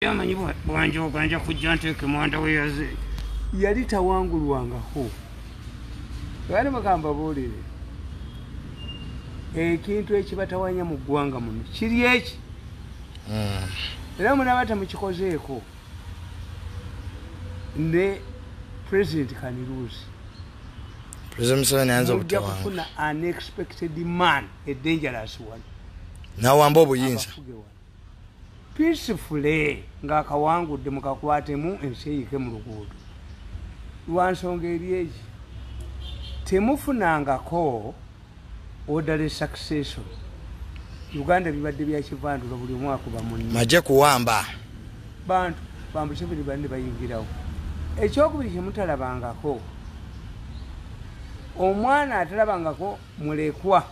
Yamanyi bwanje oganja kujja nteeke mwanda we yaze yali tawangulwangaho bali bagamba boolere ekintu ekibatawanya mu ggwanga muno kiri eki era munabata mukikozeeko ne president Kaniruzi mujja kufuna unexpected man, a dangerous one. Nawamba obuyinza peacefully ng'akawangudde mukakwatemu ensi eyike mu luguudo lwa nsonga eri eki temufunangako orderly succession. Uganda bibadde bya kivandulo buli mwaka kuba munne maje kuwamba bantu bambusebiri bande bayingirawo. Ekyokubiri kyemutalabangako omwana atalabangako mulekwa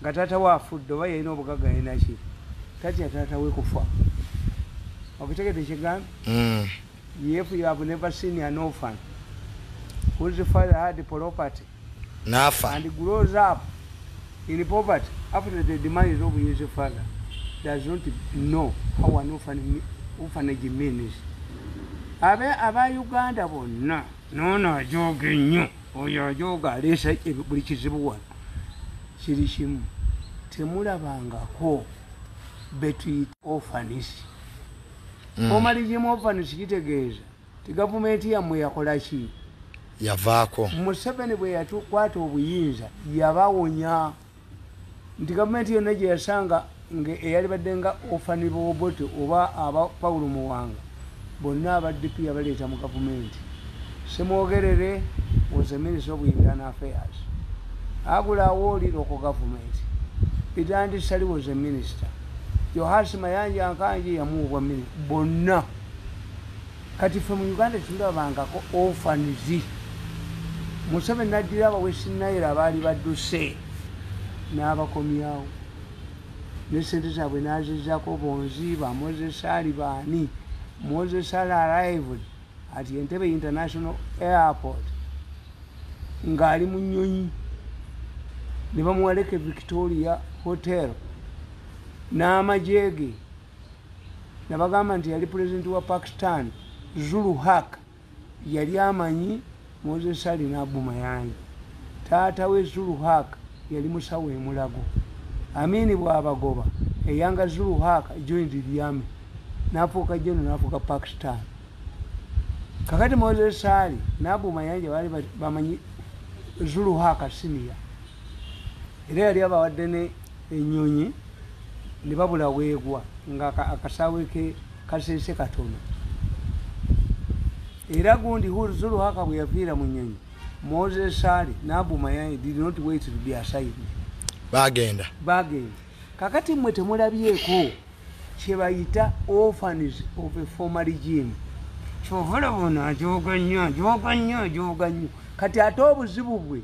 nga taata we afudde oba yalina obugagga yinaki tatya taata we kufa okutegedde kigambe if you have never seen an orphan whose father had property nafa and grows up in poverty after the demise of his father does not know how an orphanage means. Aba Uganda bonna nono ajoga ennyo oyo ajoga aleesa buli kizibu wano kiri kimu temulabangako betuyita orphanage. Omaligimu orphanage kitegeeza ti gavumenti yammwe yakola ki yavaako. Museveni bwe yatukwata obuyinza yabawonya nti gavumenti yonna gye yasanga eyali badde nga orphan Bobote oba aba Paulo Muwanga bonna abaddipi yabaleeta mu gavumenti. Semwogerere was a Minister of Internal Affairs. Agula awoli local government. Pitandi Sali was a minister. Johasi Mayanja Ankanji yamuwa mini bonna. Kati from Uganda tulabangako orphanage. Museveni naddira abawesinaira abaali badduse n'abakomyawo ne ssente zaabwe n'azizzaako bonzi ba Moses Ali baani. Moses Ali arrived at Entebbe International Airport ng'ali mu nnyonyi ne bamuwaleka Victoria Hotel n'amajeege ne bagamba nti yali pulezidenti wa Pakistan Zulu Haq yali amanyi Moses Ali n'abuma yanyi. Taata we Zulu Haq yali musawo e Mulago. Amini bw'abagoba eyanga Zulu Haq joined the army n'afuuka jeno n'afuuka Pakistan. Kakati Moses Ali n'abuma yanyi baali bamanyi Zulu Haq senior era yali abawadde ne ennyonyi ne babula weegwa nga akasaawe ke kaseese katono. Era gundi Zulu Haq bwe yafiira mu nnyonyi Moses Ali n'abuma yanyi did not wait to be assigned. Bagenda. Kakati mmwe temulabyeko kye bayita orphanage of a former regime. Kyovola bona ajoga nnyo. Kati ate obuzibu bwe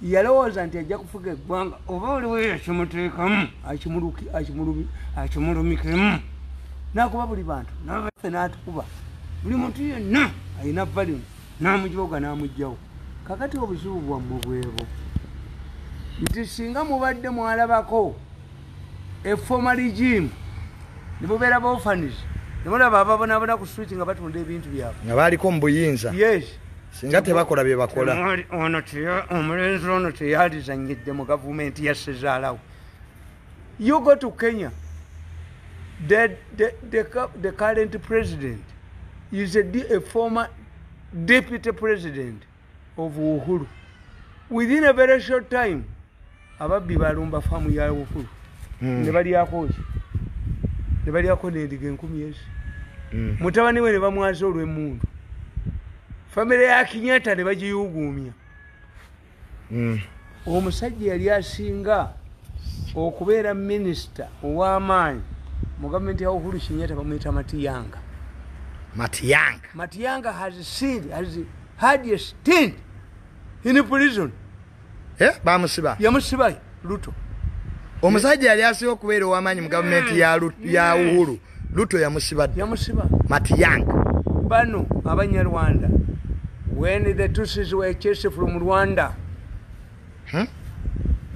yalowooza nti ajja kufuga eggwanga oba oliwo yakimuteekamu akimulumikemu nakuba buli bantu naffe n'atukuba buli muntu yenna alina valimu n'amujoga n'amugjawo. Kakati obuzibu bwammwe bwebo nti singa mubadde mwalabako a former regime ne bubeera ba orphanage ne mulaba ababonaabona ku street nga batunda ebintu byabwe nga baaliko mu buyinza. Yes. Singa tebakola bye bakola. Omulenzi ono teyalizanyidde mu gavumenti ya Sezaalawo. You go to Kenya, the current president is a former deputy president of Uhuru. Within a very short time, ababbi balumba faamu ya Uhuru. Ne balyako ki? Ne balyako n'endiga 10,000. Mutabani we ne bamwaza olw'emmundu. Family ya Kenyatta ne bagiyuguumya. Omusajja yali asinga okubeera minisita ow'amaanyi mu gavumenti ya Uhuru Kenyatta bamuyita Matiyanga has had a stint in prison. Bamusiba. Yamusiba Ruto. Omusajja yali asinga okubeera ow'amaanyi mu gavumenti ya Uhuru. Ruto yamusiba. Matiyanga. Bano Abanyarwanda. When the Tutsis were chased from Rwanda,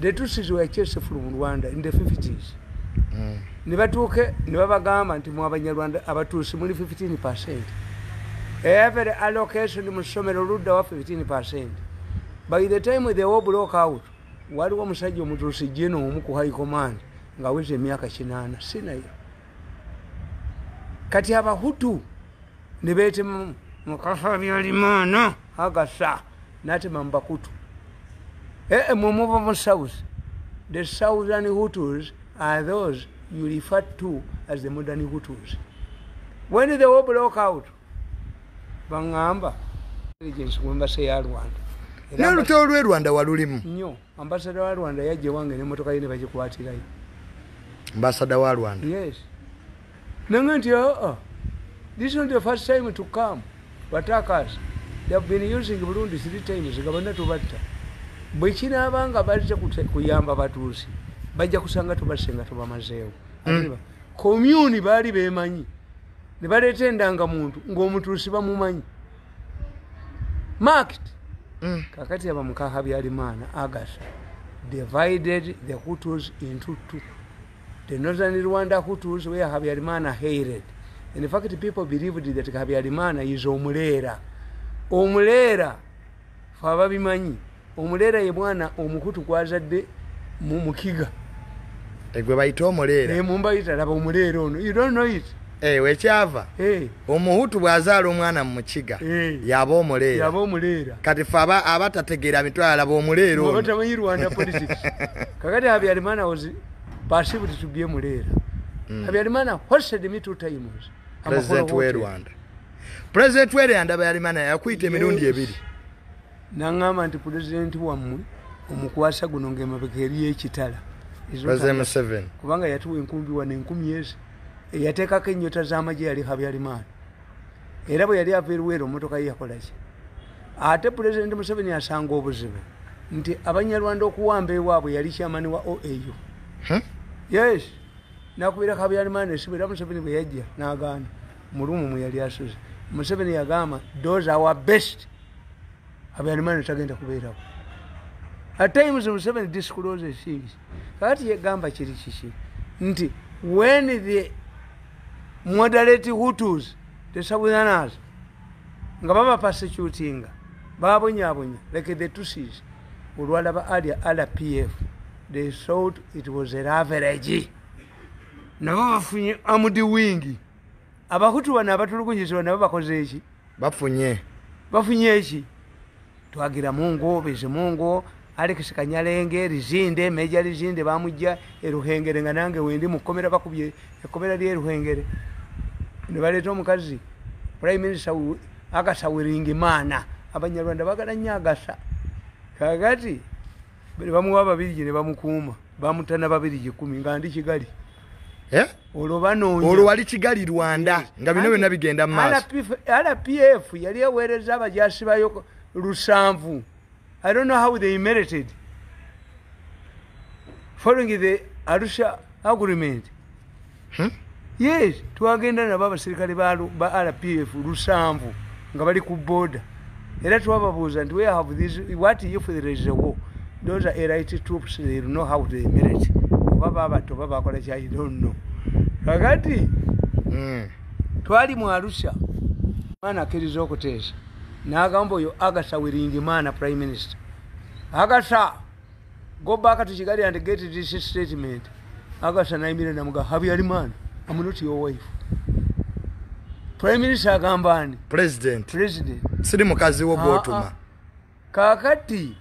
the Tutsis were chased from Rwanda in the 50s. nibatuuke nibabagamba nti mu abanyarwanda abatuusi muli 15%. Every allocation mu ssomero oludda wa 15%. By the time they all broke out, waliwo omusajja omutuusi jeno omu ku high command ng'aweza emyaka 8 sinayo. Kati abahutu ne beetema Habyarimana agasa n'atema mu bakutu. Mumuva mu south. The southern Hutus are those you refer to as the modern Hutus. When the war broke out, bangamba intelligence embassy ya Rwanda. N'olutalo lw'e Rwanda walulimu. Nnyo, ambassador wa Rwanda yajje wange n'emmotoka ye ne bagikwatirayo. Ambassador wa Rwanda? Yes. Nange nti this is not the first time to come. Attackers, they have been using Burundi 3 times. Gavana tubatta. Bwe kinaabanga bazze kuyamba batuusi bajja kusanga tubasenga tubamazeewo. Commune baali beemanyi ne baleeta endangamuntu ng'omutuusi bamumanyi. Marked. Kakati abamuka Habyarimana agasa divided the Hutus into 2. The northern Rwanda Hutus were Habyarimana hated. In fact, people believed that Habyarimana is Omulera. Omulera faba bimanyi. Omulera ye mwana omukutu gwazadde mu Mukiga. Egwe bayita Omulera. Mumbayita laba Omulera ono. You don't know it. Wekyava. Omuhutu bw'azaala omwana mu Mukiga yaba Omulera. Yaba Omulera. Kati faba abatategeera mitwala laba Omulera ono. Abatamanyi Rwanda politics. Kakati Habyarimana was perceived to be Omulera. Habyarimana hosted me 2 times. President w'e Rwanda. President w'e Rwanda Habyarimana yakuyita emirundi 2. Nangamba nti president wammwe omukwasa guno ng'emabega eri y'ekitala. President Museveni. Kubanga yatuwa enkumbi wano 10 yateekako ennyota z'amagye yali Habyarimana. Era bwe yali ava Luweero emmotoka ye yakola ki? Ate President Museveni asanga obuzibu nti Abanyarwanda okuwamba ewaabwe yali chairman wa OAU. Yes. Nakubira Habyarimana esibu era Museveni bwe yajja n'agaana mu lumu mwe yali asuze. Museveni yagamba those are our best. Habyarimana tagenda kubeerawo. At times Museveni discloses things. Kati yegamba kiri kiki nti when the moderate Hutus, the Southerners, nga baba persecuting, babonyabonya, like the Tutsis, ulwalaba adia LPF, they thought it was a average. Nabo bafunye amudi wingi. Abahutu bano abatulugunyizibwa nabo bakoze eki? Bafunye eki? Twagira Mungu, Bizimungu, Alex Kanyalenge, Rizinde, Meja Rizinde bamujja eruhengere nga nange wendi mukomera bakubye ekomera lye eruhengere. Ne baleeta omukazi Prime Minister Agasa Wiringimana. Abanyarwanda bagala nnyo Agasa. Kakati bamuwa Ababirigi ne bamukuuma. Bamutana Ababirigi 10 nga ndi Kigali. Olwo banoonya. Olwo wali Kigali Rwanda nga bino byonna bigenda mu maaso. LPF yali eweereza abajaasi bayo 7. I don't know how they merited following the Arusha agreement. Yes, twagenda nabo abasirikale ba RPF 7 nga bali ku border. Era twababuuza nti we have this, what if there is a war? Those are elite troops, they know how they merit. Baba abato baba akola kya, I don't know. Kakati twali mu Arusha mwana akkiriza okuteesa n'agamba oyo Agasa Wiringimana Prime Minister. Agasa, go back to Kigali and get this statement. Agasa naimira namuga Habyarimana, I'm not your wife. Prime Minister agambani. President. Siri mukazi wo gwotuma. Kakati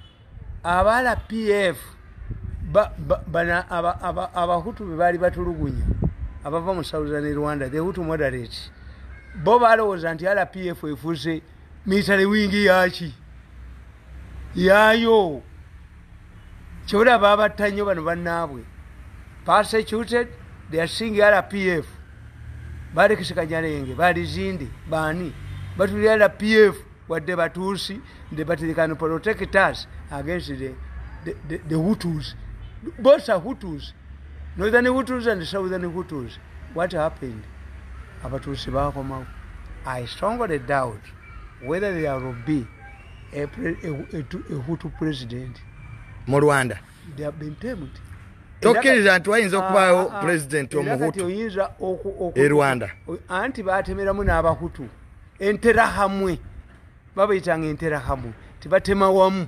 abala PF bana abahutu bali batulugunya abava mu Southern Rwanda, the Hutu moderates. Bo balowooza nti LPF efuuse military wing yaki yayo kyola babatta nnyo bano bannaabwe persecuted. They are seeing LPF bali Kanyalenge bali Zinde bani batuli LPF wadde batuusi but they can protect us against the Hutus. Both are Hutus, Northern Hutus and Southern Hutus. What happened? Abatuusi bakomawo. I strongly doubt whether there will be a Hutu president. Mu Rwanda. They have been tamed. tokkiriza nti wayinza okubaawo president omuhutu e Rwanda anti baatemeramu n'abahutu enterahamwe babayitanga enterahamwe tibatema wamu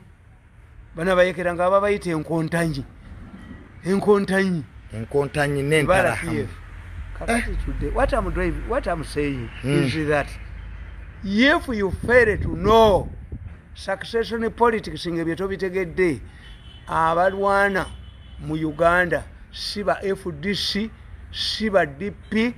bana bayekera nga babayita enkontanyi n'enterahamwe. What I'm saying is that if you fail to know succession politics ngebyo tobitegedde abalwana mu Uganda siba FDC siba DP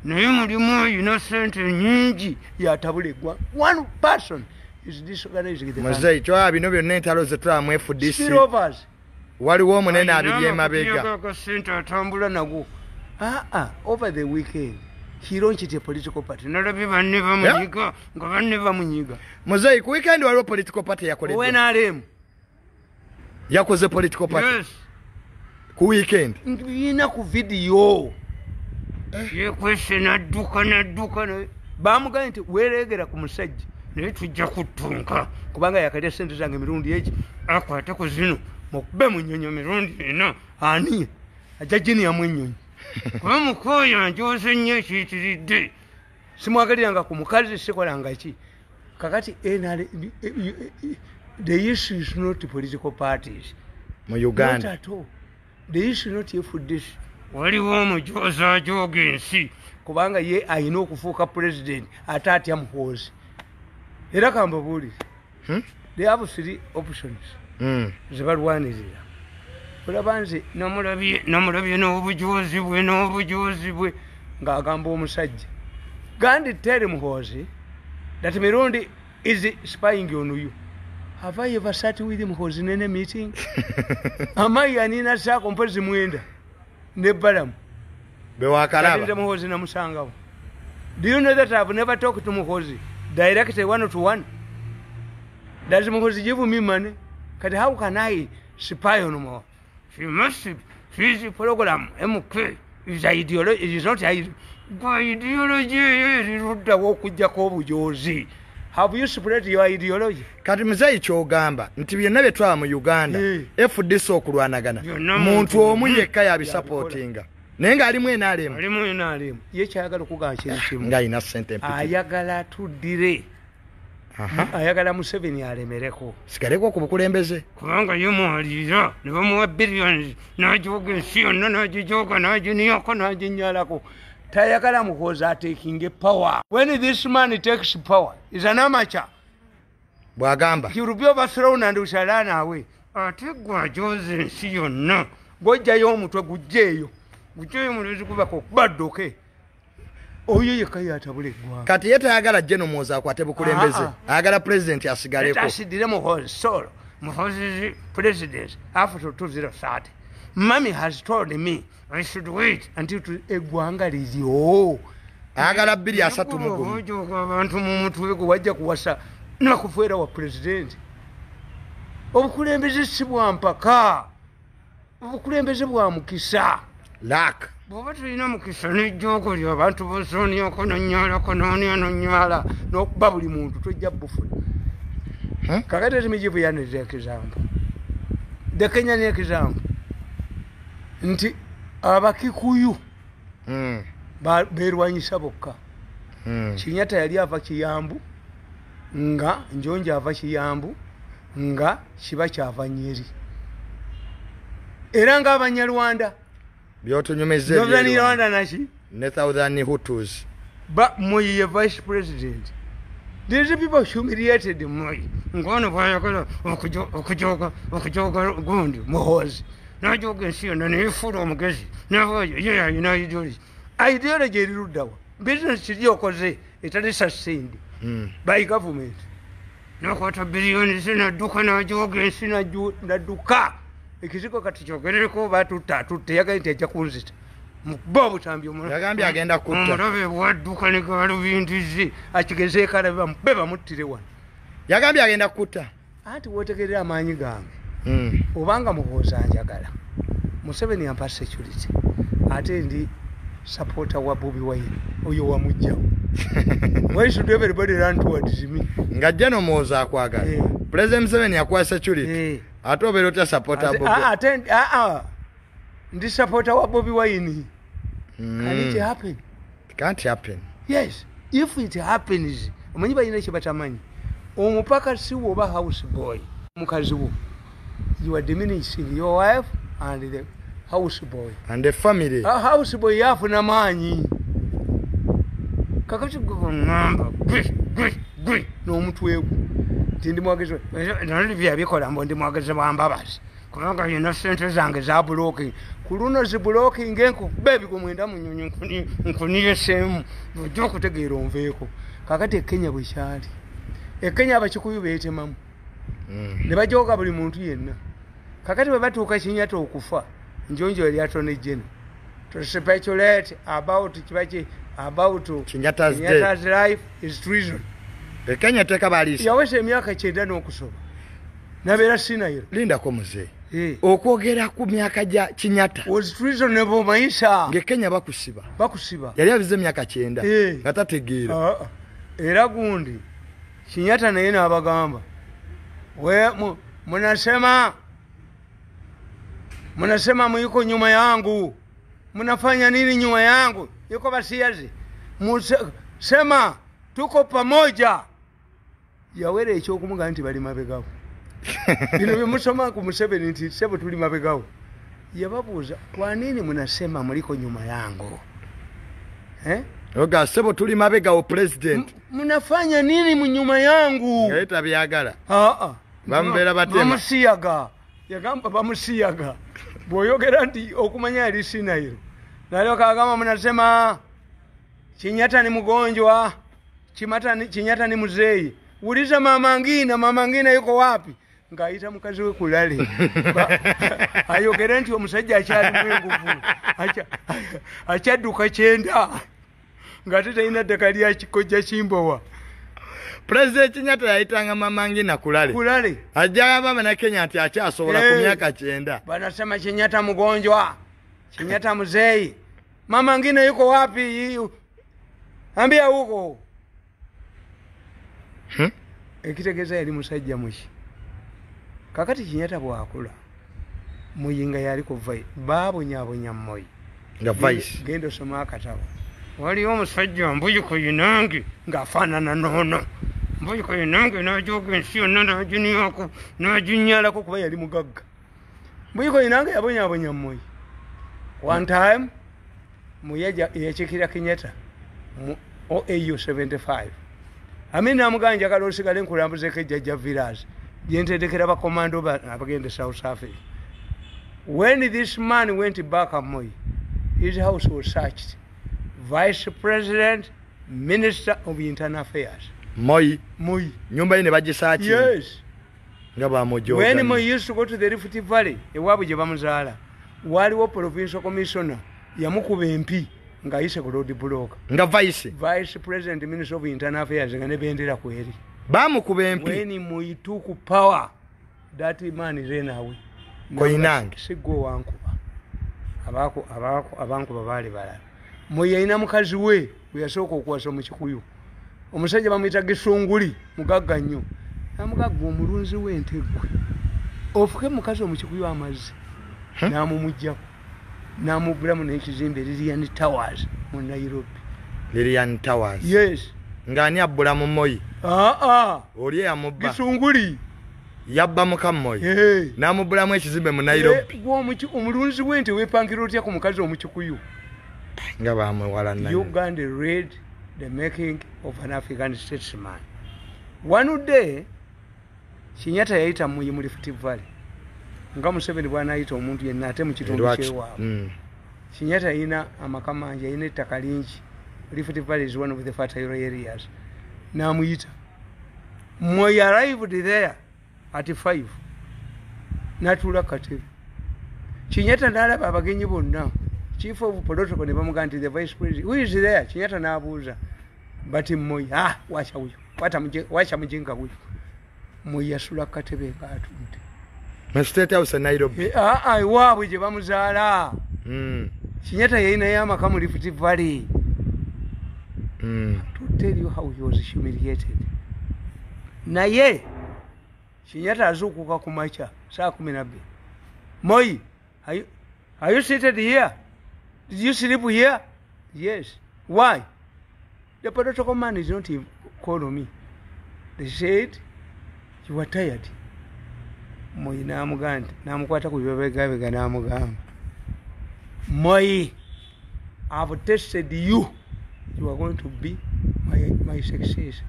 naye mulimu innocent nyingi yatabulegwa. One person is disorganizing the Mzee chwa bino byonna entalo zetulamu FDC waliwo omunene abiri emabega atambula nago over the weekend he launched a political party nalabe banne bamunyiga nga banne bamunyiga. Mzee ku weekend waliwo political party yakoledde when arem yakoze political party. Yes. Ku weekend ngina ku video ye question adduka bamuganye nti weregera ku musajja naye tujja kutunka kubanga yakalya sente zange mirundi eki akwate ku zino mukube munyonyo mirundi ena ani ajajini ya mwenyonyi kuba mukoya njoze nnyo ekiyitiridde simwagaliranga ku mukazi sikolanga ki kakati the issue is not political parties mu Uganda. Not at all. The issue not FDC. Waliwo omujoza ajoga ensi kubanga ye ayina okufuuka president ate atya muhoozi era kambabuulire they have 3 options zebalwanirira olaba nze namulabye n'obujozi bwe ng'agamba omusajja gandi tell muhoozi that mirundi is spying on you. Have I ever sat with him in any meeting? Am I anina sako mpezi mwenda ne balamu bewakalaba muhoozi na musangawo. Do you know that I've never talked to Muhoozi directly 1-to-1? Does Muhoozi give me money? How can I spy on Muhoozi? She must his program MK is ideology. It is not ideology. Have you spread your ideology? Kati mzee kyogamba nti byonna bye twaba mu Uganda FDC okulwanagana muntu omu yekka yabisupportinga naye ng'alimu NRM ye kyayagala okugamba kintu kimu ng'alina ssente empiki ayagala tuddire ayagala Museveni alemereko sigaleko ku bukulembeze kubanga ye mwalira ne bamuwa billions n'ajoga ensi yonna n'agijoga n'aginiyako n'aginyalako tayagala Muhoozi taking power. When this man takes power is an amateur bwagamba he will be overthrown and we shall run away. Ate gwajoza ensi yonna gojjayo omutwe gujjeeyo mulezi kubako baddoke oyo yekka yatabula eggwanga kati ye tayagala Muhoozi akwate bukulembeze ayagala president asigaleko asidire Muhoozi solo Muhoozi president after 2030. Mommy has told me I should wait until eggwanga liryo ayagala 230 ojoga abantu mu mutwe gwe wajja kuwasa nakufuera wa president. Obukulembeze si bwa mpaka, obukulembeze bwa mukisa lak bwoba tulina mukisa n'ejjoogo lyo abantu bosooniyako nonyalako nonyala n'okuba buli muntu tojja bufuna kakati etimijivu yaniriza example the Kenyan example nti abakikuyu berwanyisa bokka Kinyatta yali ava Kiyambu nga Njonja ava Kiyambu nga Kiba kyava Nyeri era nga Abanyarwanda byotunyumeze Northern Rwanda naki ne Southern Hutus but Moi vice president. These people humiliated Moi. Ngono bwayagala okujoga gundi Muhoozi n'ajoga ensi yonna neefuula omugezi n'avaayo ye alina ideology eruddawa business kiri okoze etali sustained by government n'akwata biliyoni ze n'adduka n'ajoga ensi n'adduka ekiziko kati kyogerereko batutta yagaye nti ajja kunzita mukuba obutambi yagambye agenda kutta omulabe bwadduka ne galubindize akigezeeko alabe bamube bamuttire wano yagambye agenda kutta anti wotegerera amaanyi gange obanga Muhoozi anjagala Museveni ampa security ate ndi supporter wa Bobi Wine oyo wamujjawo why should everybody run towards me nga jeno Muhoozi akwagala president Museveni akwa security ate obeera otya supporter Bobi ndi supporter wa Bobi Wine. Can it happen? It can't happen. Yes, if it happens, omanyi balina kye batamanyi. Omupaka si woba house boy. Mukazi wo. You are diminishing your wife and the house boy. And the family. A house boy yafuna maanyi. Kakati ngamba. Gwi. N'omutwe gwe. Tindi mwageze. Nali byabikola mbo ndi mwageze bambabazi. Kubanga yina sente zange za blocking. Kuluno zi blocking enko baby kumwenda munyonyo nkuniye semu. Ojja kutegeera onveeko. Kakati Kenya bwekyali. Kenya abakikuyu beete mamu. Ne bajoga buli muntu yenna. Kakati bwe batuuka Kinyata okufa. Njonjo yali atone jene. To speculate about kibachi about Kinyata's life is treason. Kenya teka balisa. Yawese emyaka 9 n'okusoba. Nabeera Sinayiro. Linda ko muze. Okwogera ku myaka ja Kinyata. Was treasonable maisha. Nge Kenya bakusiba. Yali abize myaka 9. Ngatategeera. Era gundi. Kinyata naye n'abagamba. Munasema muyuko nyuma yangu. Munafanya nini nyuma yangu? Yuko basiazi. Sema tuko pamoja. Yawere ekyokumugamba nti bali mabegawo. Bino bimusoma ku Museveni nti sebo tuli mabegawo. Yababuuza, kwa nini munasema muliko nyuma yangu? Oga sebo tuli mabegawo president. Munafanya nini mu nyuma yangu? Ngaita byagala. Bambera batema. Bamusiyaga. Yagamba bamusiyaga. Boyogera nti okumanya ali Sinayiro. Nalio kagamba munasema Kinyata ni mgonjwa. Kinyata ni mzee. Uliza mama ngina yuko wapi? Ngaita mukazi we kulale. Ayogera nti omusajja akyali mwenguvu. Akyaduka kyenda. Ngatete ina dekali ya kikoja Chimbowa. President Kinyata yaitanga mama ngina kulale. Ajaya baba na Kenya ati akyasobola ku myaka 9. Banasema Kinyata mgonjwa. Kinyata mzee. Mama ngina yuko wapi? Ambia huko. Ekitegeza yali musajja mushi. Kakati Kinyata bwakula. Muyinga yali ku vai. Babo nyabonya moyi. Nga vice. Gendo soma akatabo. Wali omusajja mbuyiko yinange ngafaanana nono. Mbuyiko yinange najoga ensi yonna naginyako naginyalako kuba yali mugagga. Mbuyiko yinange yabonya moyi. One time muyaja yachikira Kinyata mu OAU 75. Amina amuganja kalosigale nkulambuze kejja village. Yentedekera ba commando abagende South Africa. When this man went back at Moi, his house was searched. Vice President, Minister of Internal Affairs. Moi. Nyumba ine bagisachi. Yes. Ngaba mojo. When Moi used to go to the Rift Valley, ewabu je bamuzala. Waliwo provincial commissioner yamukuba MP nga yise ku road block. Nga Vice President, Minister of Internal Affairs nga ne bendera kweri. Bamukuba MP. When Moi took power, that man is ran away. Koinange. Sigo wankuba. Abankuba bali balala. Moi yalina mukazi we yasooka okuwasa mu Kikuyu. Omusajja bamuyita Gesonguli mugagga nnyo. Namugagga omulunzi w'entegwe. Ofuke mukazi mu Kikuyu amazzi. Namumujjako. Namugulamu n'ekizimbe Lilian Towers mu Nairobi. Lilian Towers. Yes. Ngani abbula mu Moi. Oli yamubba. Gesonguli. Yabba muka Moi. Namubulamu ekizimbe mu Nairobi. Omulunzi w'ente weepangira otya ku mukazi omu Kikuyu. Uganda read the making of an African statesman. One day, Kinyata yaita Moi mu Rift Valley. Nga Museveni bwana ayita omuntu yenna ate mu kitundu kyewaabwe. Kinyata yina amakamanja yina ettaka lingi. Rift Valley is one of the fertile areas. Namuyita. Moi arrived there at 5. Natula katebe. Kinyata n'alaba abagenyi bonna. Chief of protocol ne bamugamba nti the vice president. Who is there? Kinyata n'abuuza. But Moi, washa uyo. Washa mujinga uyo. Moi yasula katebe ng'atudde. Mu State House Nairobi. Iwaabwe gye bamuzaala. Kinyata yalina y'amaka mu Rift Valley. To tell you how he was humiliated. Naye Kinyata azuukuka ku makya saa 12. Moi Are you seated here? Did you sleep here? Yes. Why? The protocol man is not calling me. They said, you were tired. Moi namuganda. Namukwata ku bibega namugamba. Moi, I've tested you. You are going to be my success.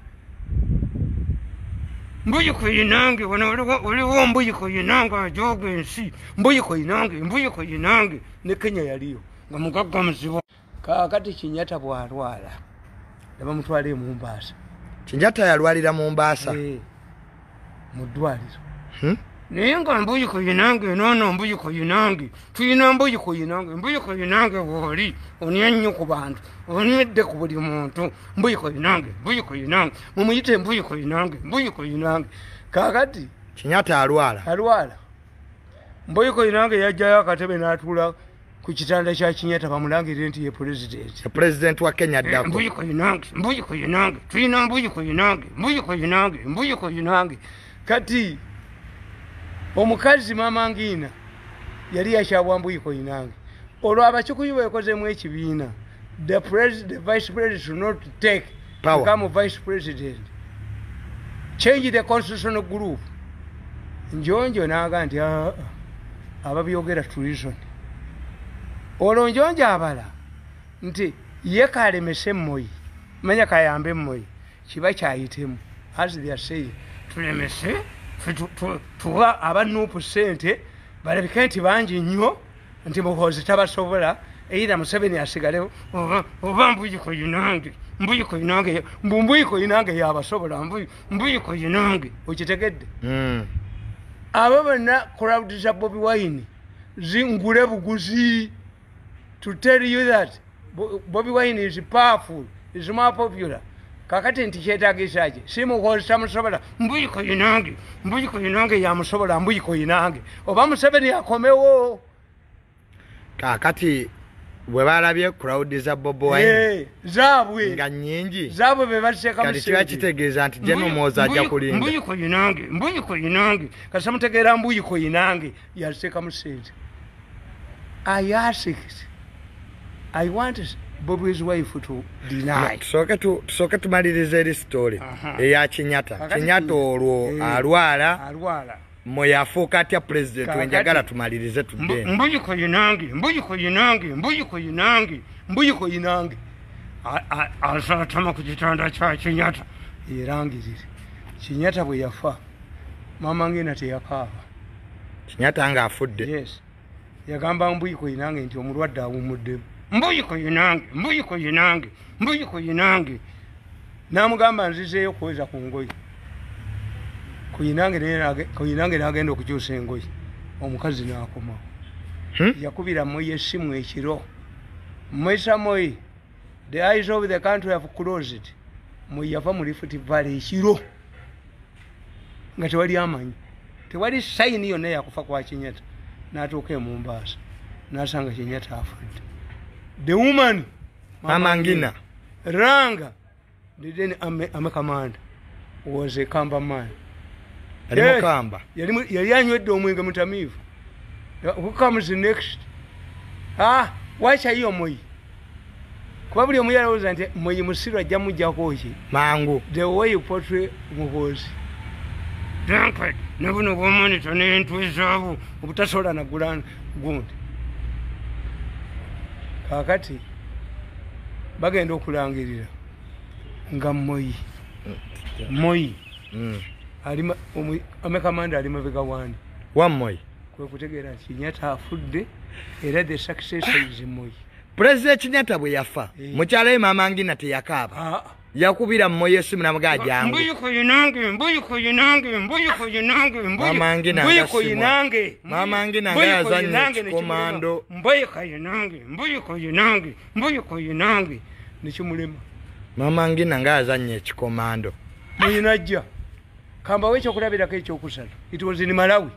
Mbuyiko yinange waliwo mbuyiko yinange ajoga ensi mbuyiko yinange ne Kenya yaliyo nga mugagga muzibu kakati Kinyata bwalwala bamutwale mu Mombasa. Kinyata yalwalira mu Mombasa mu ddwaliro naye nga mbuyiko yinange nono mbuyiko yinange tuyina mbuyiko yinange woli onye nnyo ku bantu onyedde ku buli muntu mbuyiko yinange mumuyite mbuyiko yinange kakati Kinyata alwala mbuyiko yinange yajjayo akatebe n'atuula ku kitanda kya Kinyata bamulangirire nti ye president wa Kenya ddako. Mbuyiko yinange tuyina mbuyiko yinange kati omukazi Mama Ngina yali yakyabwa mbuyiko yinange olwo abakikuyu beekozeemu ekibiina the vice president should not take power. Become vice president, change the constitutional group. Njonjo n'aga nti ababyogera treason. Olwo Njonjo abala nti ye kalemese Moi manya kayambe Moi kiba kyayitemu as they are saying tulemese tuwa abanupu sente balabika nti bangi nnyo nti muhozi tabasobola either Museveni asigalewo oba mbuyiko yinange yabasobola mbuyiko yinange okitegedde. Abo bonna crowd za Bobi Wine zingule buguzi to tell you that Bobi Wine is powerful, is more popular. Kakati nti kyetaagisa ki simuhozi tamusobola mbuyiko yinange yamusobola mbuyiko yinange oba Museveni akomewo. Kakati bwe balabye crowd za Bobi Wine zaabwe nga nnyingi zaabwe be baseka musenge kiba kitegeeza nti Jeno Muhoozi ajja kulinda mbuyiko yinange kasi mutegeera mbuyiko yinange yaseka musenge. I asked, I want Bobby's wife to deny. Tusooke tumalirize eri story eya Kinyata olwo alwala Moi afuuka atya president wenjagala tumalirize tudde. Mbuyiko yinange asatama ku kitanda kya Kinyata erangirire. Kinyata bwe yafa Mama Ngina teyakaaba. Kinyata nga afudde. Yes. Yagamba mbuyiko yinange nti omulwadde awumuddemu. Mbuyiko yinange namugamba nzizeeyo kuweza ku ngoyi. Kuyinange n'agenda okukyusa engoyi omukazi n'akomawo. Yakubira Moi essimu ekiro. Moi, the eyes of the country have closed. Moi yava mu Rift Valley ekiro nga tewali amanyi, tewali sayini yonna yakufa kwa Kinyata. N'atuuka e Mombasa n'asanga Kinyata afudde. The woman Mama Ngina Ranga, the then Ame commander was a Kamba man. Mukamba yali anywedde omwenge mutamiivu. Who comes next? Wacha hiyo Moi kuba buli omu yalowooza nti Moi musiru ajja mujjako ki mangu the way you portray Muhoozi dankwe ne buno bw'omonito n'entwe zaabo obutasobola nagula gundi. Kakati bagenda okulangirira nga Moi amekamanda ali mabega wani wa Moi kwe kutegeera Kinyata afudde era the successor is Moi. President Kinyata bwe yafa mukyala we Mama Ngina teyakaaba yakubira Moi essimu namugaa jangu mbuyiko yinange Mama Ngina nga yazannya kikomando mbuyiko yinange nekimulema. Mama Ngina nga yazannya ekikomando muyinajja kambawo ekyokulabirako ekyokusatu. It was in Malawi.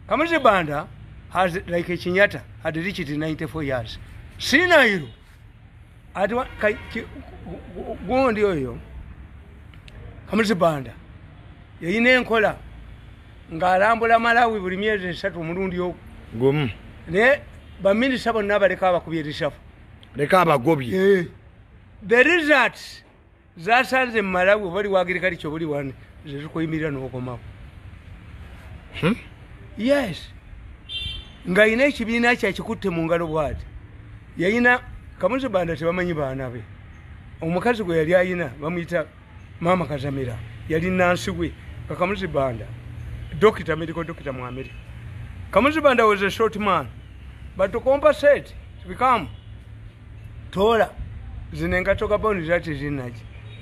Kamuzi Banda has like a Kinyata had reached 94 years. Sinairo gundi oyo Kamuzi Banda yayina enkola ng'alambula Malawi buli myezi 3 omulundi gumu. Ne baminisita bonna baleka abakubye erishafu leka abagobye the results zasanze mu Malawi bali wagirikali kyo buli wane zezikuyimirira n'okomawo yes nga ina ekibiina kyakikutte mu ngalo bwati yayina Kamuzi Banda tebamanyi baana be omukazi gwe yali ayina bamuyita Mama Kazamira yali Nansi we Kamuzi Banda medical doctor mu America. Kamuzi Banda was a short man, but to compensate to become taller zinenga talk about that is in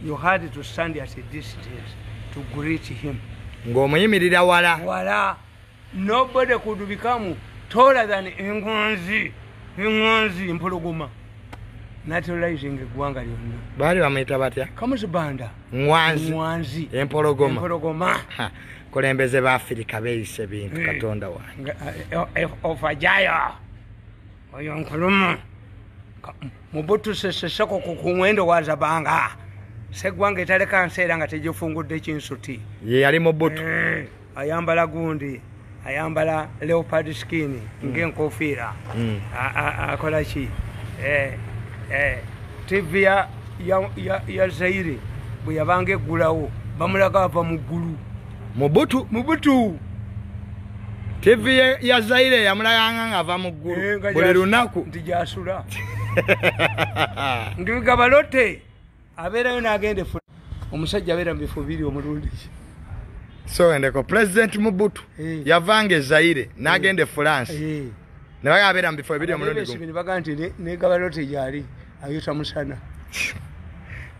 you had to stand at a distance to greet him. Ng'omuyimirira wala. Nobody could become taller than Engwanzi Mpologoma. Naturalizing eggwanga lyonna. Baali bamuyita batya? Kamuzi Banda. Ngwanzi Empologoma. Kulembeze ba Afrika beeyise bintu Katonda wange. Ofajayo. Oyo nkulumu. Mubutu seseko ku mwendo wa Zabanga. Seggwanga etaleka nseera nga tegifungudde kinsuti. Ye yali Mubutu. Ayambala gundi. Ayambala leopard skin ng'enkofiira. Akola ki? TV ya Zaire bwe yabanga eggulawo bamulaga ava mu ggulu. Mubutu. TV ya Zaire yamulaganga ng'ava mu ggulu buli lunaku nti gyasula. Ndiga balote abeerayo n'agenda omusajja abeera mu bifo biri omulundi. So endeko President Mubutu yavanga Zaire n'agenda France. Ne bagabeera mu bifo biri omulundi. Ne baga nti ne gabalote gyali ayuta musana.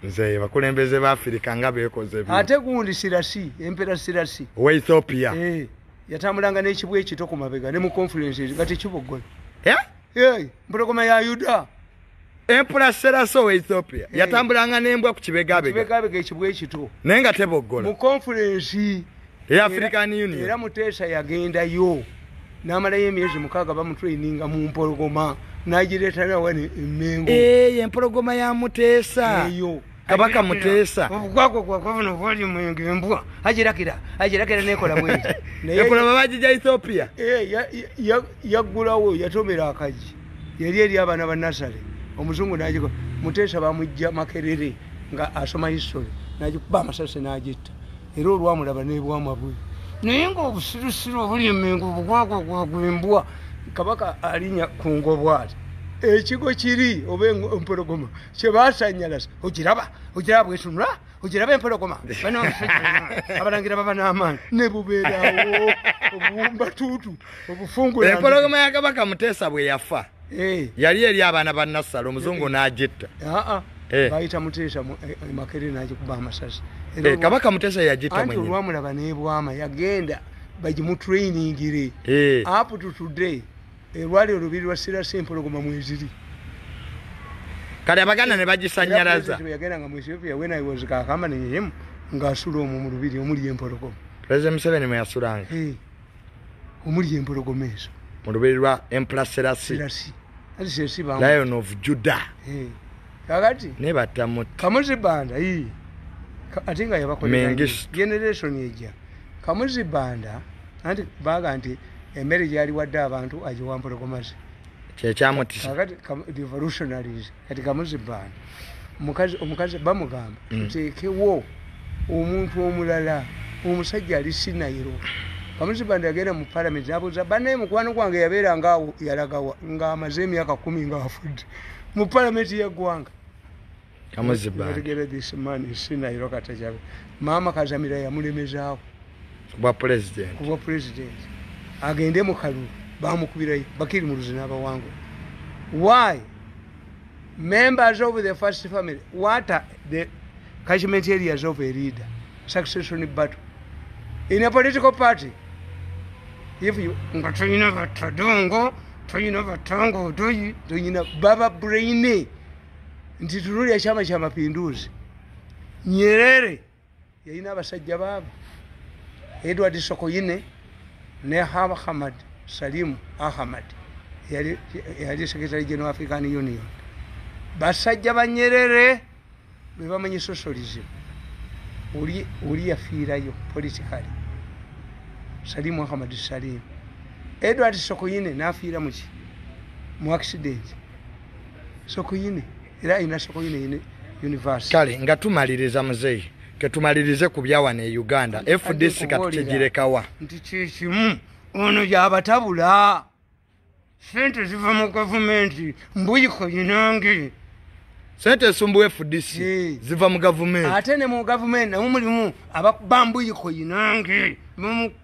Nze bakulembeze ba Afrika nga beekoze bino. Ate gundi Sirasi, Emperor Sirasi. Wa Ethiopia. Yatambulanga n'ekibwa ekito ku mabega ne mu conferences nga tekiboggola. Mpologoma ya Yuda. Emperor Sirasi wa Ethiopia. Yatambulanga n'embwa ku kibegabega. Kibegabega ekibwa ekito. Naye nga teboggola. Mu conference ya African Union. Era Muteesa yagendayo. N'amalayo emyezi 6 bamutraininga mu mpologoma. Nagireeta nawe Mengo. Empologoma ya Muteesa. Kabaka Muteesa. Obugwako kwa voli mwenge embwa. Agirakira nekola mwezi. Empologoma bagijja Ethiopia. Yaggulawo yatomera akaji. Yali eri abaana ba Nasale. Omuzungu n'agiko Muteesa bamujja Makerere nga asoma history. N'agikuba amasasi n'agitta. Era olwamulaba n'ebwamabwe. Naye ng'obusirusiru obuli emengo obugwako gwembwa. Kabaka alinya ku ngobwati. Ekigo kiri oba empologoma kye basanyalasa ogiraba bwetunula ogiraba empologoma bano abalangira baba n'amaanyi ne bubeerawo obuwumba tuutu obufungula. Empologoma ya Kabaka Muteesa bwe yafa yali eri abaana ba Nassalo omuzungu n'agitta. Bayita Muteesa Makerere n'agikuba amasasi. Kabaka Muteesa yagitta mwenyewe. Anti olwamulaba n'ebwama yagenda bagimutrainingire. Up to today Erwali olubiri lwa Sirasi empologoma mweziri. Kale abaganda ne bagisanyalaza. Yagenda nga mu Ethiopia when I was accompanying him ng'asula mu lubiri omuli empologoma. President Museveni mwe yasulanga. Omuli empologoma ezo. Mu lubiri lwa Emperor Sirasi. Lion of Judah. Kakati ne batamu Kamuzi Banda ate nga yabakolera generation ejja. Kamuzi Banda anti baga nti emmere gyali wadde abantu agiwa mpologoma ze. Kyekyamutisa. Kakati revolutionaries kati Kamuzi Banda omukazi bamugamba tuteekewo omuntu omulala omusajja ali Sinayiro. Kamuzi Banda yagenda mu parliament abuuza banne mukwano gwange yabeera ngaawo yalagawa ng'amaze emyaka 10 ng'afudde mu parliament y'eggwanga. Kamuzi Banda yagera this man Sinayiro katajabe Mama Kazamira yamulemezaako kuba president. Agende mu kalulu bamukubirayo bakiri mu luzina abawangu. Why? Members of the first family, what are the catchment areas of a leader? Succession battle. In a political party, if you Ngatoyina Batadongo, Toyina Batango, Toyina Baba Brainy, nti tululi Chama cha Mapinduzi. Nyerere yalina abasajja baabo. Edward Sokoine ne Hamad Salim Ahmad yali Secretary General of African Union. Basajja ba Nyerere be bamanyi socialism. Uli yafiirayo politically. Salim Ahmad Salim. Edward Sokoine n'afiira muki mu accident Sokoine era ina Sokoine university kale nga tumaliriza muzeyi ketumalirize ku byawana e Uganda FDC katutegirekawa nti kikimu ono yabatabula sente ziva mu gavumenti mbuyiko yinange sente sumbu FDC ziva mu gavumenti ate ne mu gavumenti namwe mulimu abambuyiko yinange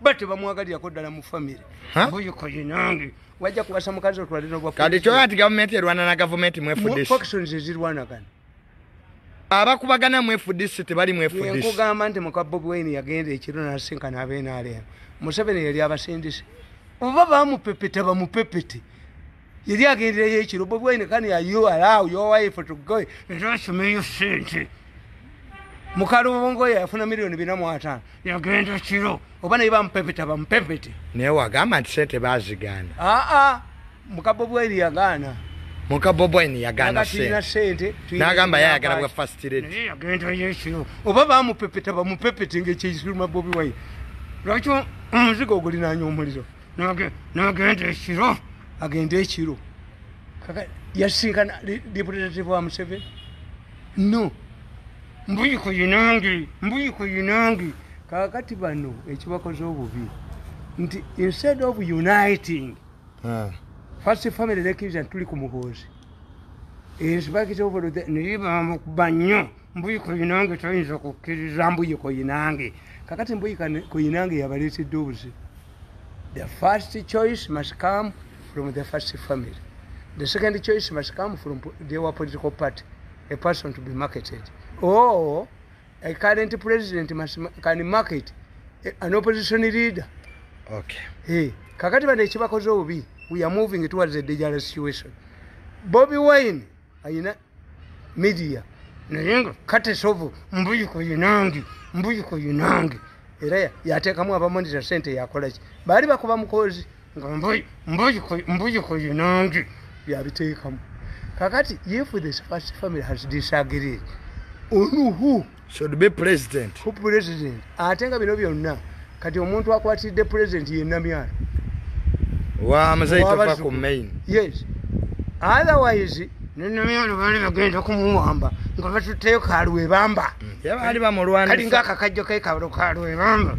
bate bamwagalira ko ddala mu family mbuyiko yinange wajja kubasa mukazi otwalira bwa kati kyo ati gavumenti erwana na gavumenti mu FDC factions zirwana kan abakubagana mu FDC tebali mu FDC nkugamba nti muka Bobi Wine yagenda ekiro n'asinkana abenaale Museveni yali abasindise oba bamupepeta bamupepete yali agendereyo ekiro Bobi Wine kan you allow your wife to go erashumeyo sente mukalubongo yafuna milioni 4.5 yagenda ekiro oba naye bamupepeta bamupepete naye wagamba nti sente bazigana muka Bobi Wine yagaana muka Bobi Wine yagaana sente n'agamba yayagala bwa first lady yagenda ekiro oba bamupepeta bamupepete ng'ekyekisuluma Bobi Wine lwaki omuzigo ogulinanya omuliro agenda ekiro yasinkana representative wa Museveni no mbuyiko yinange kakati bano ekibakoze obubi nti instead of uniting first family election tuli ku muhoozi bakize over naye bamukuba nnyo mbuyiko yinange tayinza kukkiriza mbuyiko yinange kakati mbuyiko yinange yabaleetedde obuzibu. The first choice must come from the first family. The second choice must come from their political party, a person to be marketed. Or a current president can market an opposition leader. Okay. Hey, kakati bane ekibakoze obubi, we are moving towards a dangerous situation. Bobi Wine ayina media nayenga kate sovu mbuyiko yinange era yateekamu abamonita sente yakolaki baali bakuba mukozi nga mbuyiko yinange yabiteekamu kakati if the first family has disagreed on who should be president ate nga bino byonna kati omuntu akwatidde president yenna myala wa muzeyi tova ku main yes otherwise nenamyalo baali bagenda kumuwamba nga batutteyo kalwebamba yabaali bamulwanisa kali ng'akakajjo ke kalwebamba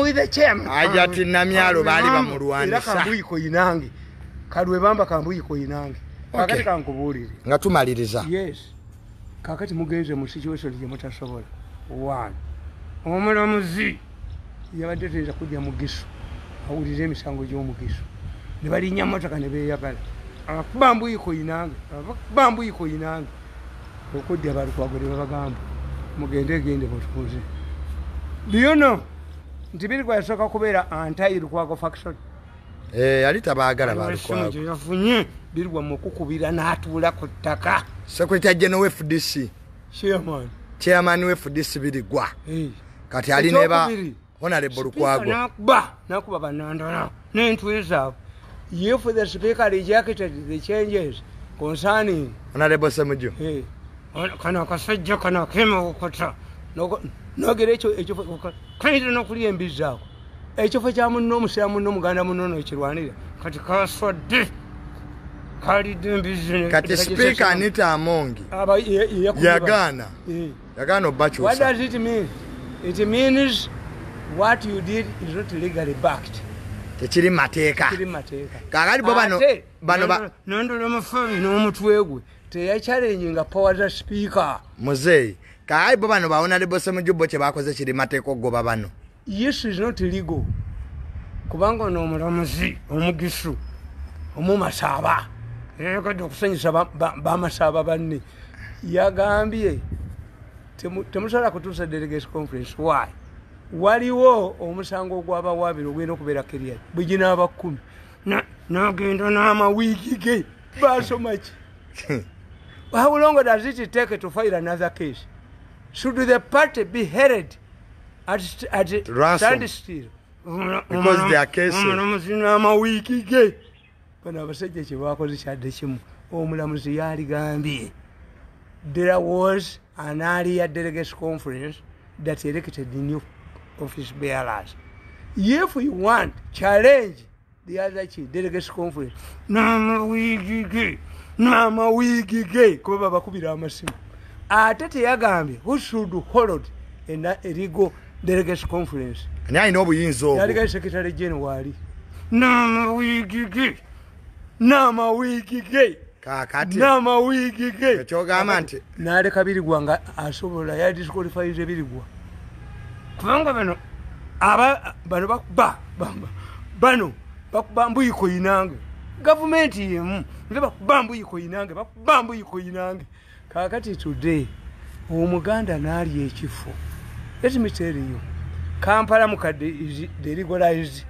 with the chairman ajati namyalo baali bamulwanisa era kambuyiko yinange kalwebamba kambuyiko yinange kakati kankubuulire nga tumaliriza yes kakati mugenze mu situation gye mutasobola one omulamuzi yabadde teza kujja mugisu awuliriza emisango gy'omugisu ne balinnya mmotoka ne beeyagala abakubambuyiko yinange okudya balikwagole babagamba mugende mutukuze byono nti Birigwa yasooka kubeera anti-Lukwago faction yali tabaagala balukwago yafunye Birigwa mukukubira n'atuula ku ttaka Secretary General FDC chairman wa FDC Birigwa kati ali neba honorable Lukwago nakuba banandala n'entwe zaabwe. If the speaker rejected the changes concerning honorable Semuju kana kasajja kana kema okota nogere ekyo kaita nokulya embizaako ekifo kya munno omusiramu n'omuganda munno ekirwanira kati kaswadde kalidde embizi kati speaker Anita Amongi yagaana obakyusa. What does it mean? It means what you did is not legally backed. Tekiri mateeka kakati bo bano nondola mafami n'omutwe gwe teyakyalenge nga power za speaker muzeyi kakati bo bano honorable Semuju kye bakoze kiri mateeka ogoba bano. Yes is not illegal kubanga n'omulamuzi omugisu omumasaaba yakadde okusanyusa bamasaba banne yagambye temusobola kutuusa delegation conference. Why? Waliwo omusango ogwabawaabira ogenda okubeera keriyali bweginaaba 10 nagenda n'amawiiki ge basoma ki. How long does it take to file another case? Should the party be held at standstill because they are cases omulamuzi n'amawiiki ge bano abasajja kye bakoze kyadde kimu omulamuzi yaligambye there was an earlier delegation conference that elected the new office bearers. If we want challenge the other chief delegation conference n'amawigi ge kuba bakubira amasimu ate teyagambye who should hold a legal delegation conference ani alina obuyinza obwo yali secretary general n'amawigi ge kakati n'amawigi ge ekyogamba nti n'aleka Birigwa nga asobola yali disqualified Birigwa kubanga bano bakuba mbuyiko yinange government yemu bakuba mbuyiko yinange kakati today Omuganda n'ali ekifo. Let me tell you, Kampala mukadde is the legalized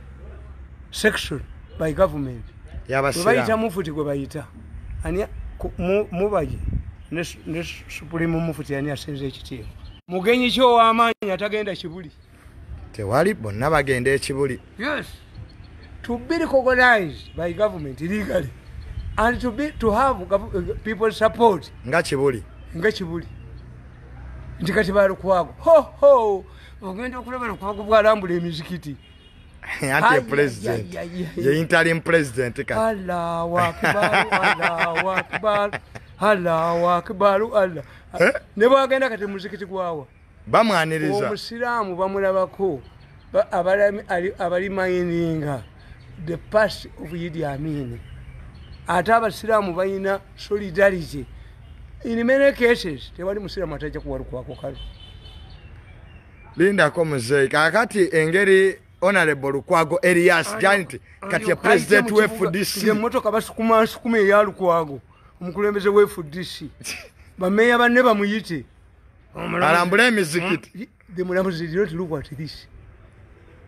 section by government. Bayita mufuti gwe bayita ani mubaye ne supreme mufuti ani asenze ekitiibwa mugenyi kyo w'amaanyi atagenda Kibuli tewali bonna bagenda ekibuli. Yes, to be recognized by government legally and to have people support nga Kibuli nti kati balukwago ogenda okulaba lukwago bwalambula emizikiti anti president ye interim president kati Allahu akbar Allah ne bagenda kati muzikiti gwawa bamwaniriza omusiraamu bamulabako abali mininga the past of Idi Amin ate abasiraamu balina solidarity in many cases tewali musiraamu atajja kuwalukwako kale lindako muzeyi kakati engeri honorable Lukwago Elias Janet kati ya president we FDC emotoka basukuma ya Lukwago omukulembeze we FDC bameya banne bamuyite alambule emizikiti the mulamuzi did not look at this.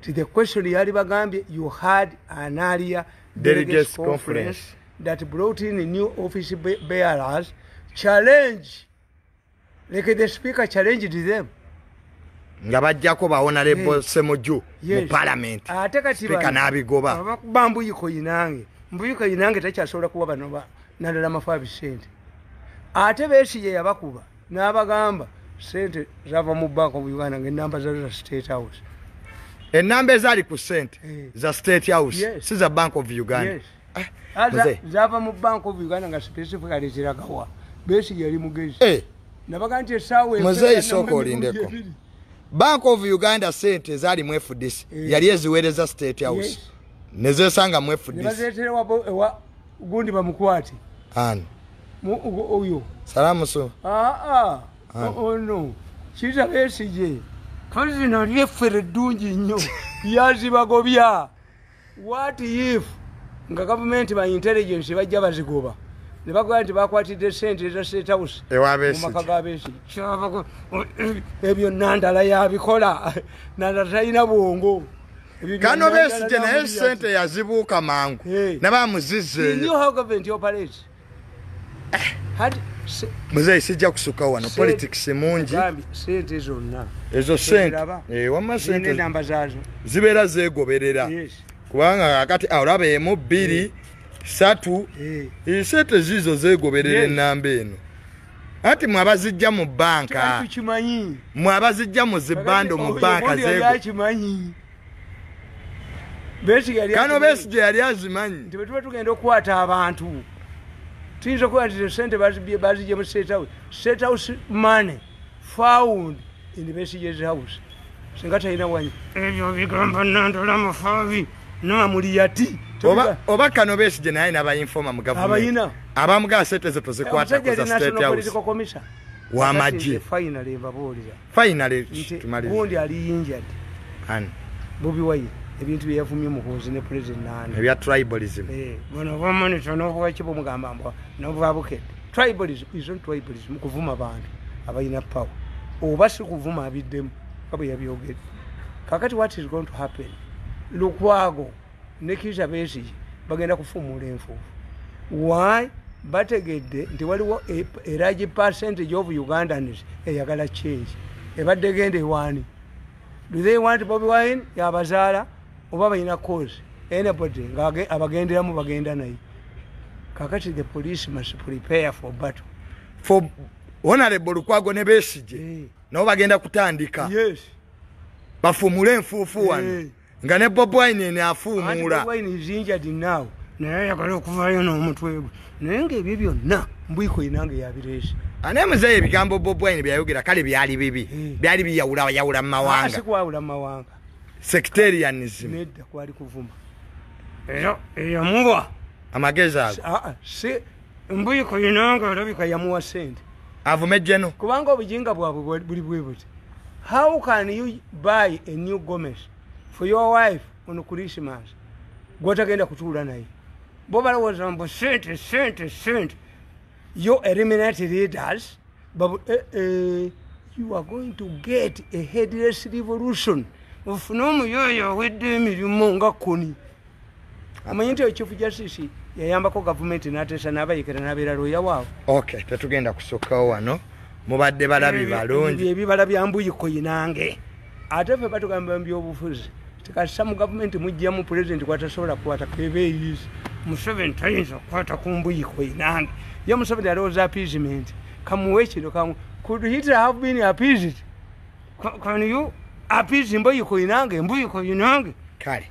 To the question yali bagambye you had an area delegates conference that brought in new office bearers challenge like the speaker challenged them nga bajjako ba honorable Semoju mu parliament ate kati speaker nabigoba bambuyiko yinange takyasobola kuba bano nalala mafabi sente ate Besigye yabakuba n'abagamba sente zava mu Bank of Uganda ng'ennamba zazo za State House enamba ezali ku sente za State House si za Bank of Uganda zava mu Bank of Uganda nga specifically ziragawa Besigye yali mugezi nabaga nti esaawa muzeyi soko olindeko Bank of Uganda sente ezali mu FDC yali eziweereza State House nezesanga mu FDC nebazeeterewa gundi bamukwate ani oyo salamu so no kiza Besigye kazina lyeffere ddungi nnyo yazibagobya what if nga government by intelligence bajja bazigoba ne bagoba nti bakwatidde sente za State House mu maka ga Besigye ebyo Nandala yabikola Nandala talina bwongo kano Besigye naye sente yazibuuka mangu nabamuzizzeeyo you how government operates muzeyi sijja kusuka wano politics mungi sente zonna ezo sente wamma sente namba zazo zibeera zeegoberera kubanga akati olaba emu 2 3 sente zizo zeegoberera ennamba eno ati mwabazijja mu banka mwabazijja mu zibando mu banka kano Besigye yali azimanyi nti bwe tuba tugenda okukwata abantu tuyinza okuba nti sente bazijje mu State House money found in Besigye's house singa talina wanyi ebyo bigamba Nandala mufaabi namuliyati oba kano Besigye naye n'abayinfoma mu gavumenti abamugaa sente zo tozikwata za State House wamagye finally tumalize gundi ali injured ani Bobi Wine ebintu byeyavumye muhoozi ne president nani ebya tribalism bono bamonito n'obuwakibo mugamba mbwa n'obuvabukedde tribalism isn't tribalism kuvuma abantu abalina power oba si kuvuma abiddemu kabwe yabyogedde kakati what is going to happen Lukwago ne Kizza Besigye bagenda kufumula enfuufu why bategedde nti waliwo a large percentage of Ugandans eyagala change ebadde gende wani do they want Bobi Wine yabazaala oba balina cause anybody nga abagenderamu bagenda naye kakati the police must prepare for battle for honorable Lukwago ne Besigye nabo bagenda kutandika bafumule enfuufu wano nga ne Bob Wine ne afuumuula. Bob Wine is injured now. Naye ayagala okuvayo n'omutwe gwe. Naye ng'ebyo byonna mbuyiko inange yabireese. Ane muzeeyi ebigambo Bob Wine byayogera kale byali bibi. Byali biyawula mu mawanga. Sikwawula mu mawanga. Sectarianism. Nedda kwali kuvuma. Eyamuwa. Amagezi ago. Mbuyiko inange olabika yamuwa sente. Avumejjeno. Kubanga obujinga bwabwe buli bwe buti. How can you buy a new garment for your wife on Christmas? Gwotagenda kutuula naye. Bo balowooza mbu sente. You eliminate leaders, but you are going to get a headless revolution. Ofuna omuyoyo awedde emirimu nga kkoni. Amanyi nti Chief Justice yayambako gavumenti n'ateesa n'abayekera n'abeera looya waabwe. Okay, tetugenda kusookawo wano. Mubadde balabi balungi. Ebibala bya mbuyiko inange. Ate ffe batugamba by'obufuzi. Tikasa mu gavumenti mujjamu president kwatasobola kukwata kebeeyizi. Museveni tayinza kukwata ku mbuyiko inange. Ye Museveni alowooza appeasement. Kamuwe kino kamu. Could Hitler have been appeased? Can you appease mbuyiko inange? Mbuyiko inange? Kale.